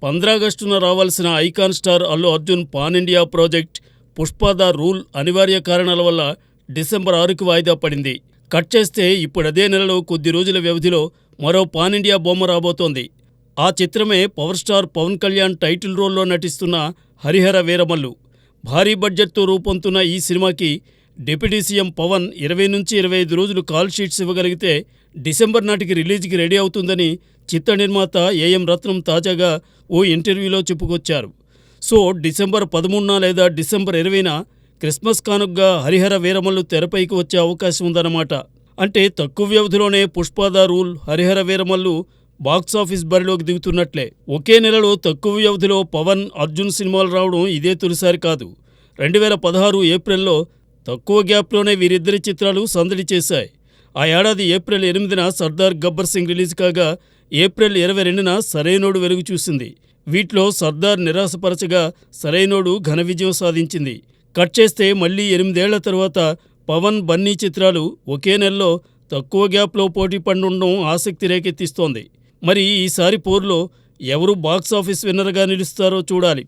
15 రావాల్సిన icon star Allu Arjun pan India project Pushpa the rule అనివార్య కారణాల వల్ల డిసెంబర్ 6కి వాయిదా పడింది. కట్ చేస్తే ఇప్పుడదే నెలలో కొద్ది రోజుల వ్యవధిలో మరో పాన్ ఇండియా బొమ్మ రాబోతోంది. ఆ చిత్రమే power star Pawan Kalyan title రోల్లో నటిస్తున్న హరిహర వీరమల్లు. భారీ బడ్జెట్తో రూపొందుతున్న ఈ సినిమాకి డిప్యూటీ సీఎం పవన్ 20 నుంచి 25 రోజులు కాల్ షీట్స్ ఇవ్వగలిగితే డిసెంబర్ నాటికి రిలీజ్కి రెడీ అవుతుందని చిత్ర నిర్మాత ఏఎం రత్నం తాజాగా ఓ ఇంటర్వ్యూలో చెప్పుకొచ్చారు. సో డిసెంబర్ 13న లేదా డిసెంబర్ 20న క్రిస్మస్ కానుగ్గా హరిహర వీరమల్లు తెరపైకి వచ్చే అవకాశం ఉందన్నమాట. అంటే తక్కువ వ్యవధిలోనే Pushpa the rule, Harihara Veeramallu box office బరిలోకి దిగుతున్నట్లే. ఒకే నెలలో తక్కువ వ్యవధిలో పవన్, అర్జున్ సినిమాలు రావడం ఇదే తొలిసారి కాదు. 2016 ఏప్రిల్లో తక్కువ గ్యాప్లోనే వీరిద్దరి చిత్రాలు సందడి చేశాయి. ఆ ఏడాది ఏప్రిల్ 8న సర్దార్ గబ్బర్ సింగ్ రిలీజ్ కాగా ఏప్రిల్ 22న సరైనోడు వెలుగు చూసింది. వీటిలో సర్దార్ నిరాశపరచగా సరైనోడు ఘన విజయం సాధించింది. కట్ చేస్తే మళ్లీ 8 ఏళ్ల తర్వాత పవన్, బన్నీ చిత్రాలు ఒకే నెలలో తక్కువ గ్యాప్లో పోటీ పడనుండడం ఆసక్తి రేకెత్తిస్తోంది. మరి ఈసారి పోరులో ఎవరు బాక్సాఫీస్ విన్నర్గా నిలుస్తారో చూడాలి.